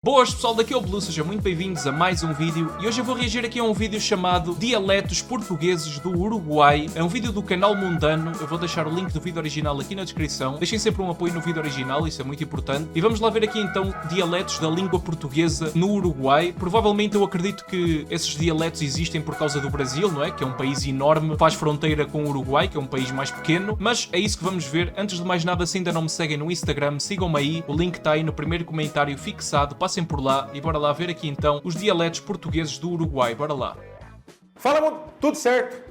Boas pessoal, daqui é o Blue, sejam muito bem-vindos a mais um vídeo e hoje eu vou reagir aqui a um vídeo chamado Dialetos Portugueses do Uruguai. É um vídeo do canal Mundano, eu vou deixar o link do vídeo original aqui na descrição. Deixem sempre um apoio no vídeo original, isso é muito importante. E vamos lá ver aqui então dialetos da língua portuguesa no Uruguai. Provavelmente eu acredito que esses dialetos existem por causa do Brasil, não é? Que é um país enorme, faz fronteira com o Uruguai, que é um país mais pequeno. Mas é isso que vamos ver. Antes de mais nada, se ainda não me seguem no Instagram, sigam-me aí. O link está aí no primeiro comentário fixado. Passem por lá e bora lá ver aqui então os dialetos portugueses do Uruguai. Bora lá. Fala, tudo certo?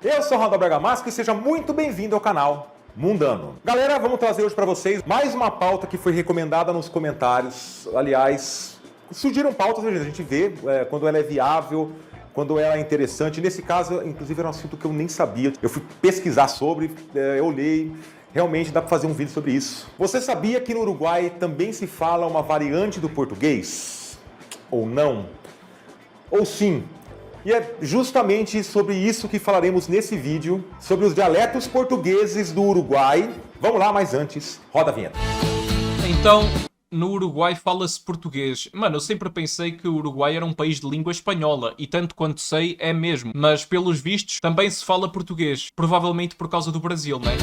Eu sou o Randall Bergamasco e seja muito bem-vindo ao canal Mundano. Galera, vamos trazer hoje para vocês mais uma pauta que foi recomendada nos comentários. Aliás, surgiram pautas, a gente vê quando ela é viável, quando ela é interessante. Nesse caso, inclusive, era um assunto que eu nem sabia. Eu fui pesquisar sobre, eu olhei. Realmente dá para fazer um vídeo sobre isso. Você sabia que no Uruguai também se fala uma variante do português? Ou não? Ou sim? E é justamente sobre isso que falaremos nesse vídeo, sobre os dialetos portugueses do Uruguai. Vamos lá, mas antes, roda a vinheta. Então, no Uruguai fala-se português. Mano, eu sempre pensei que o Uruguai era um país de língua espanhola, e tanto quanto sei, é mesmo. Mas, pelos vistos, também se fala português. Provavelmente por causa do Brasil, né?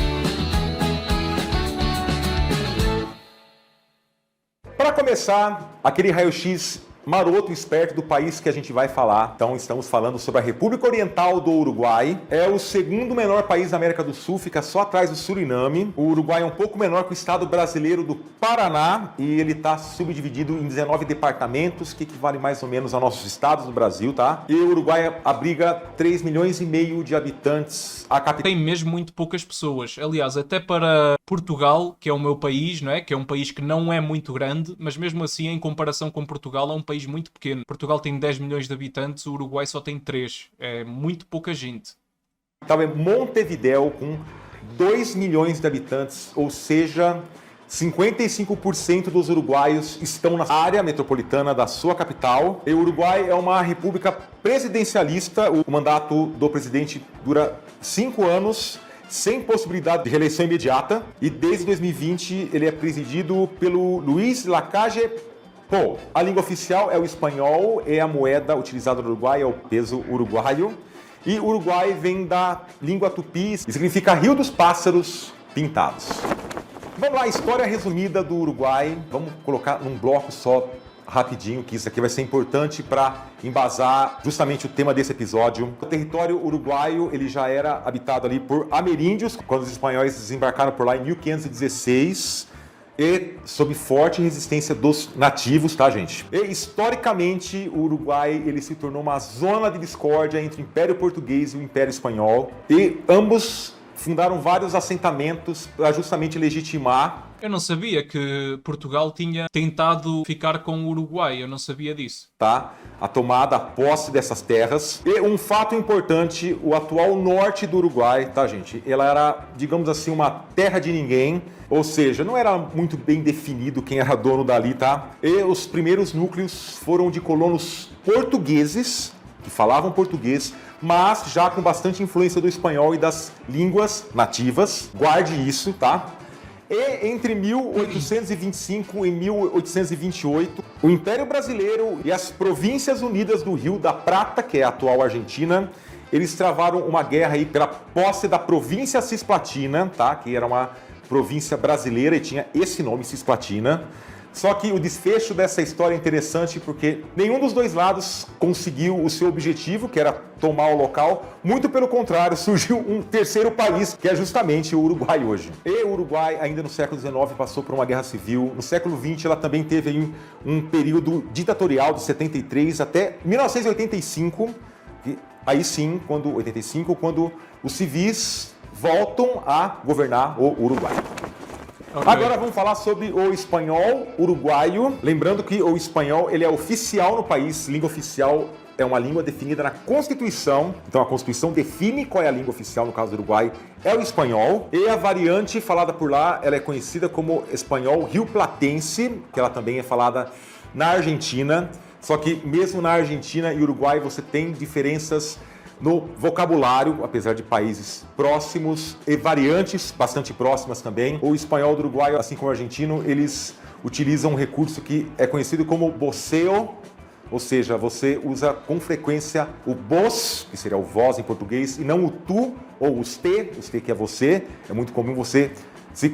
Para começar, aquele raio-x maroto e esperto do país que a gente vai falar. Então estamos falando sobre a República Oriental do Uruguai. É o segundo menor país da América do Sul, fica só atrás do Suriname. O Uruguai é um pouco menor que o estado brasileiro do Paraná e ele está subdividido em 19 departamentos, que equivale mais ou menos a nossos estados do Brasil, tá? E o Uruguai abriga 3,5 milhões de habitantes. A capital Tem mesmo muito poucas pessoas. Aliás, até para Portugal, que é o meu país, não é? Que é um país que não é muito grande, mas mesmo assim, em comparação com Portugal, é um país muito pequeno. Portugal tem 10 milhões de habitantes, o Uruguai só tem 3. É muito pouca gente. é Montevidéu, com 2 milhões de habitantes, ou seja, 55% dos uruguaios estão na área metropolitana da sua capital. E o Uruguai é uma república presidencialista. O mandato do presidente dura 5 anos, sem possibilidade de reeleição imediata. E desde 2020 ele é presidido pelo Luiz Lacalle Pou. A língua oficial é o espanhol, é a moeda utilizada no Uruguai, é o peso uruguaio. E Uruguai vem da língua tupi e significa Rio dos Pássaros Pintados. Vamos lá, história resumida do Uruguai. Vamos colocar num bloco só, rapidinho, que isso aqui vai ser importante para embasar justamente o tema desse episódio. O território uruguaio ele já era habitado ali por ameríndios, quando os espanhóis desembarcaram por lá em 1516. E sob forte resistência dos nativos, tá, gente? E, historicamente, o Uruguai ele se tornou uma zona de discórdia entre o Império Português e o Império Espanhol. E ambos fundaram vários assentamentos para justamente legitimar. Eu não sabia que Portugal tinha tentado ficar com o Uruguai, eu não sabia disso. Tá? A tomada, a posse dessas terras. E um fato importante, o atual norte do Uruguai, tá, gente? Ela era, digamos assim, uma terra de ninguém, ou seja, não era muito bem definido quem era dono dali, tá? E os primeiros núcleos foram de colonos portugueses, que falavam português, mas já com bastante influência do espanhol e das línguas nativas. Guarde isso, tá? E entre 1825 e 1828, o Império Brasileiro e as Províncias Unidas do Rio da Prata, que é a atual Argentina, eles travaram uma guerra aí pela posse da província Cisplatina, tá? Que era uma província brasileira e tinha esse nome, Cisplatina. Só que o desfecho dessa história é interessante porque nenhum dos dois lados conseguiu o seu objetivo, que era tomar o local. Muito pelo contrário, surgiu um terceiro país, que é justamente o Uruguai hoje. E o Uruguai, ainda no século XIX, passou por uma guerra civil. No século XX, ela também teve aí um período ditatorial de 73 até 1985. E aí sim, quando os civis voltam a governar o Uruguai. Okay. Agora vamos falar sobre o espanhol uruguaio. Lembrando que o espanhol ele é oficial no país, língua oficial é uma língua definida na Constituição. Então a Constituição define qual é a língua oficial, no caso do Uruguai, é o espanhol. E a variante falada por lá, ela é conhecida como espanhol rioplatense, que ela também é falada na Argentina. Só que mesmo na Argentina e Uruguai você tem diferenças no vocabulário, apesar de países próximos e variantes bastante próximas também. O espanhol do Uruguai, assim como o argentino, eles utilizam um recurso que é conhecido como voceo, ou seja, você usa com frequência o vos, que seria o vós em português, e não o tu ou os te que é você. É muito comum você...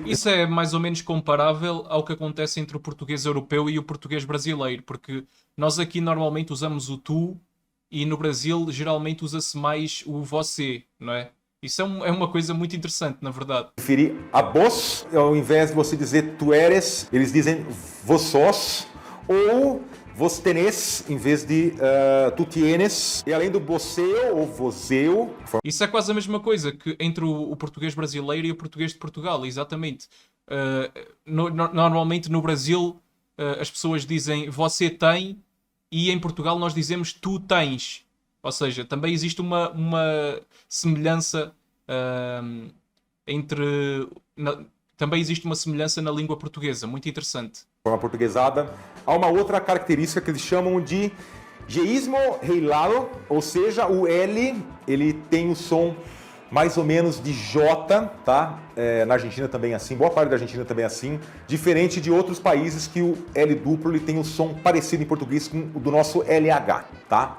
Isso é mais ou menos comparável ao que acontece entre o português europeu e o português brasileiro, porque nós aqui normalmente usamos o tu e no Brasil geralmente usa-se mais o você, não é? Isso é uma coisa muito interessante, na verdade. Preferir a vos, ao invés de você dizer tu eres, eles dizem vos sos, ou vos tenés, em vez de tu tienes. E além do voceu ou voseu... Isso é quase a mesma coisa que entre o português brasileiro e o português de Portugal, exatamente. Normalmente no Brasil as pessoas dizem você tem e em Portugal nós dizemos tu tens. Ou seja, também existe uma semelhança também existe uma semelhança na língua portuguesa, muito interessante. Forma portuguesada. Há uma outra característica que eles chamam de yeísmo reilado, ou seja, o L ele tem o som mais ou menos de J, tá? Na Argentina também é assim, boa parte da Argentina também é assim, diferente de outros países que o L duplo ele tem um som parecido em português com o do nosso LH, tá?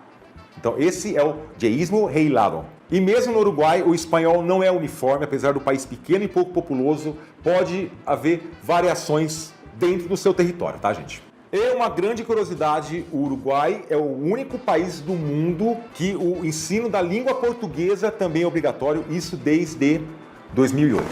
Então esse é o yeísmo reilado. E mesmo no Uruguai, o espanhol não é uniforme, apesar do país pequeno e pouco populoso, pode haver variações dentro do seu território, tá, gente? E uma grande curiosidade, o Uruguai é o único país do mundo que o ensino da língua portuguesa também é obrigatório, isso desde 2008.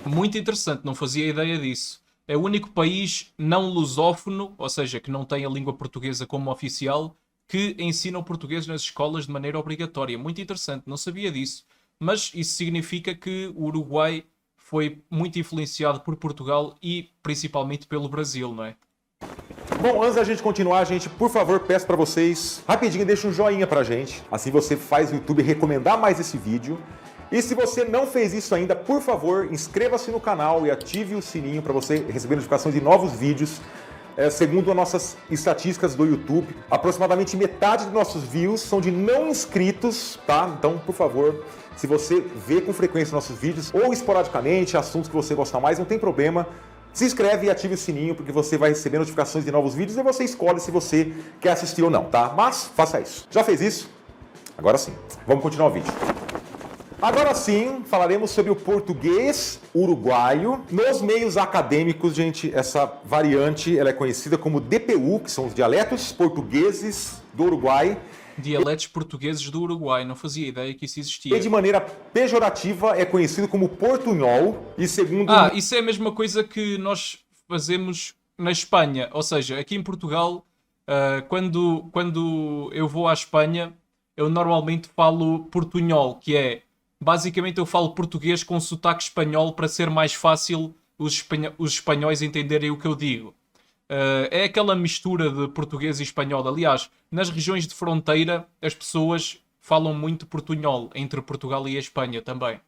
Muito interessante, não fazia ideia disso. É o único país não lusófono, ou seja, que não tem a língua portuguesa como oficial, que ensina o português nas escolas de maneira obrigatória. Muito interessante, não sabia disso. Mas isso significa que o Uruguai foi muito influenciado por Portugal e principalmente pelo Brasil, não é? Bom, antes da gente continuar, gente, por favor, peço para vocês, rapidinho, deixa um joinha pra gente. Assim você faz o YouTube recomendar mais esse vídeo. E se você não fez isso ainda, por favor, inscreva-se no canal e ative o sininho para você receber notificações de novos vídeos. Segundo as nossas estatísticas do YouTube, aproximadamente metade dos nossos views são de não inscritos, tá? Então, por favor, se você vê com frequência nossos vídeos ou esporadicamente, assuntos que você gosta mais, não tem problema. Se inscreve e ative o sininho, porque você vai receber notificações de novos vídeos e você escolhe se você quer assistir ou não, tá? Mas faça isso. Já fez isso? Agora sim. Vamos continuar o vídeo. Agora sim, falaremos sobre o português uruguaio. Nos meios acadêmicos, gente, essa variante ela é conhecida como DPU, que são os dialetos portugueses do Uruguai. Dialetos portugueses do Uruguai, não fazia ideia que isso existia. E de maneira pejorativa é conhecido como portunhol. E segundo... isso é a mesma coisa que nós fazemos na Espanha. Ou seja, aqui em Portugal, quando eu vou à Espanha, eu normalmente falo portunhol, que é... Basicamente eu falo português com sotaque espanhol para ser mais fácil os espanhóis entenderem o que eu digo. É aquela mistura de português e espanhol. Aliás, nas regiões de fronteira as pessoas falam muito portunhol, entre Portugal e a Espanha também.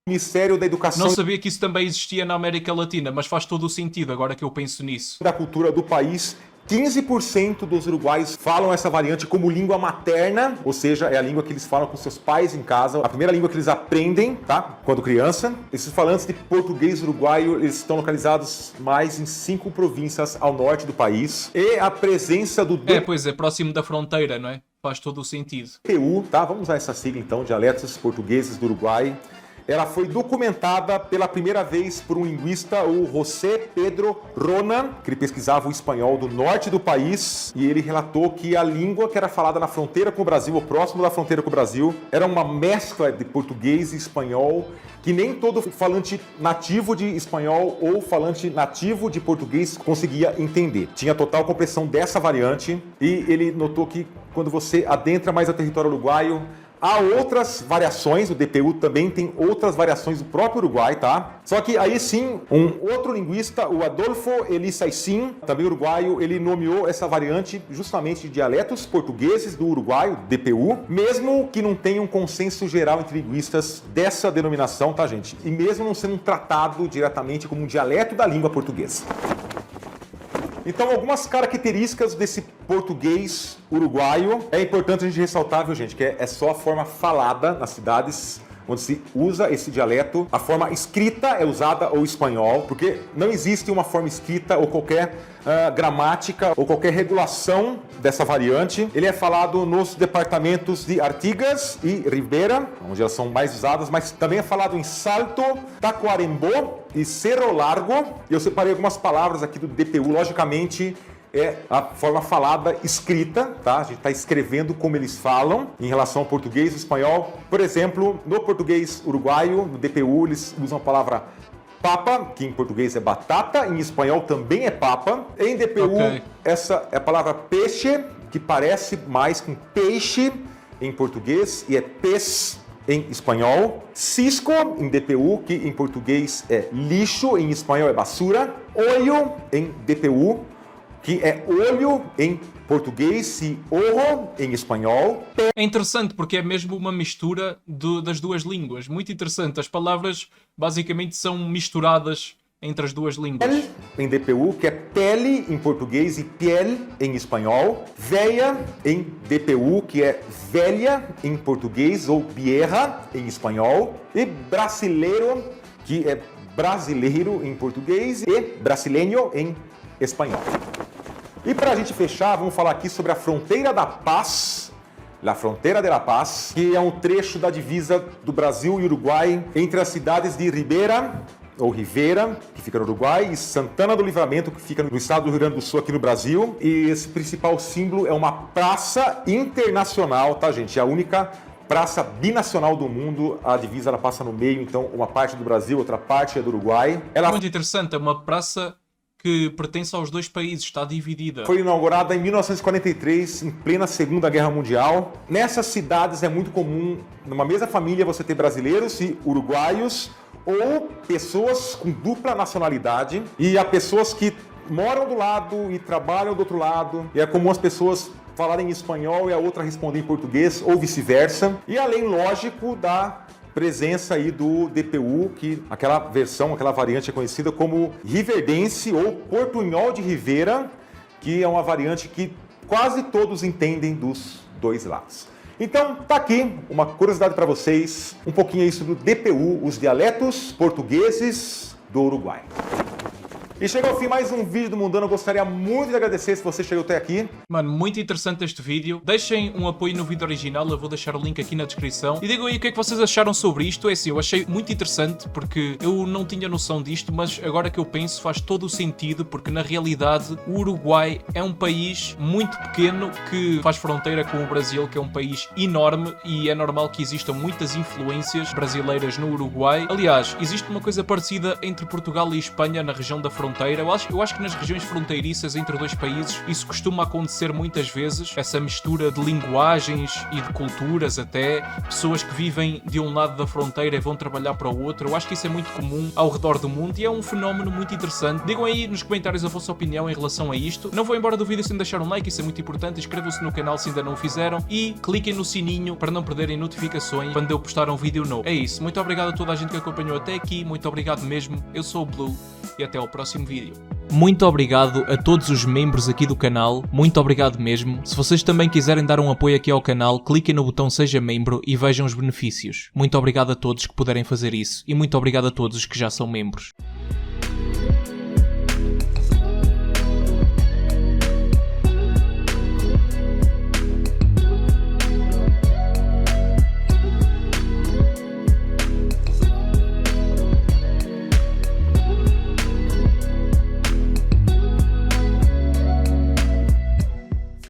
Ministério da Educação... Não sabia que isso também existia na América Latina, mas faz todo o sentido agora que eu penso nisso. Da cultura do país... 15% dos uruguaios falam essa variante como língua materna, ou seja, é a língua que eles falam com seus pais em casa, a primeira língua que eles aprendem, tá? Quando criança. Esses falantes de português uruguaio, eles estão localizados mais em 5 províncias ao norte do país. E a presença do... Pois é, próximo da fronteira, não é? Faz todo o sentido. DPU, tá? Vamos usar essa sigla então, dialetos portugueses do Uruguai. Ela foi documentada pela primeira vez por um linguista, o José Pedro Ronan, que ele pesquisava o espanhol do norte do país, e ele relatou que a língua que era falada na fronteira com o Brasil, ou próximo da fronteira com o Brasil, era uma mescla de português e espanhol, que nem todo falante nativo de espanhol ou falante nativo de português conseguia entender. Tinha total compreensão dessa variante, e ele notou que quando você adentra mais ao território uruguaio, há outras variações, o DPU também tem outras variações do próprio Uruguai, tá? Só que aí sim, um outro linguista, o Adolfo Elissaicin, também uruguaio, ele nomeou essa variante justamente de dialetos portugueses do Uruguai, DPU, mesmo que não tenha um consenso geral entre linguistas dessa denominação, tá, gente? E mesmo não sendo tratado diretamente como um dialeto da língua portuguesa. Então, algumas características desse português uruguaio é importante a gente ressaltar, viu, gente, que é só a forma falada nas cidades onde se usa esse dialeto. A forma escrita é usada o espanhol, porque não existe uma forma escrita ou qualquer gramática ou qualquer regulação dessa variante. Ele é falado nos departamentos de Artigas e Ribera, onde elas são mais usadas, mas também é falado em Salto, Tacuarembó e Cerro Largo. Eu separei algumas palavras aqui do DPU, logicamente é a forma falada escrita, tá? A gente está escrevendo como eles falam em relação ao português e espanhol. Por exemplo, no português uruguaio, no DPU, eles usam a palavra papa, que em português é batata, em espanhol também é papa. Em DPU, essa é a palavra peixe, que parece mais com peixe em português e é pez em espanhol. Cisco em DPU, que em português é lixo, em espanhol é basura. Olho em DPU, que é olho em português e orro em espanhol. É interessante porque é mesmo uma mistura das duas línguas. Muito interessante. As palavras basicamente são misturadas entre as duas línguas. Pel em DPU, que é pele em português e piel em espanhol. Veia em DPU, que é velha em português ou vieja em espanhol. E brasileiro, que é brasileiro em português e brasileño em espanhol. E para a gente fechar, vamos falar aqui sobre a Fronteira da Paz, La Frontera de la Paz, que é um trecho da divisa do Brasil e Uruguai entre as cidades de Ribera, ou Rivera, que fica no Uruguai, e Santana do Livramento, que fica no estado do Rio Grande do Sul, aqui no Brasil. E esse principal símbolo é uma praça internacional, tá, gente? É a única praça binacional do mundo, a divisa ela passa no meio, então uma parte do Brasil, outra parte é do Uruguai. Muito interessante, é uma praça que pertence aos dois países, está dividida. Foi inaugurada em 1943, em plena Segunda Guerra Mundial. Nessas cidades é muito comum, numa mesma família, você ter brasileiros e uruguaios ou pessoas com dupla nacionalidade. E há pessoas que moram do lado e trabalham do outro lado. E é comum as pessoas falarem em espanhol e a outra responder em português ou vice-versa. E além, lógico, da presença aí do DPU, que aquela versão, aquela variante é conhecida como riverdense ou portunhol de Rivera, que é uma variante que quase todos entendem dos dois lados. Então, tá aqui uma curiosidade para vocês, um pouquinho aí sobre o DPU, os dialetos portugueses do Uruguai. E chegou ao fim mais um vídeo do Mundano. Eu gostaria muito de agradecer se você chegou até aqui. Mano, muito interessante este vídeo. Deixem um apoio no vídeo original, eu vou deixar o link aqui na descrição. E digam aí o que é que vocês acharam sobre isto. É assim, eu achei muito interessante porque eu não tinha noção disto, mas agora que eu penso faz todo o sentido, porque na realidade o Uruguai é um país muito pequeno que faz fronteira com o Brasil, que é um país enorme, e é normal que existam muitas influências brasileiras no Uruguai. Aliás, existe uma coisa parecida entre Portugal e Espanha na região da fronteira. Eu acho que nas regiões fronteiriças entre dois países isso costuma acontecer muitas vezes, essa mistura de linguagens e de culturas até, pessoas que vivem de um lado da fronteira e vão trabalhar para o outro. Eu acho que isso é muito comum ao redor do mundo e é um fenómeno muito interessante. Digam aí nos comentários a vossa opinião em relação a isto. Não vou embora do vídeo sem deixar um like, isso é muito importante. Inscrevam-se no canal se ainda não o fizeram e cliquem no sininho para não perderem notificações quando eu postar um vídeo novo. É isso, muito obrigado a toda a gente que acompanhou até aqui, muito obrigado mesmo. Eu sou o Blue e até ao próximo vídeo. Muito obrigado a todos os membros aqui do canal, muito obrigado mesmo. Se vocês também quiserem dar um apoio aqui ao canal, cliquem no botão Seja Membro e vejam os benefícios. Muito obrigado a todos que puderem fazer isso e muito obrigado a todos os que já são membros.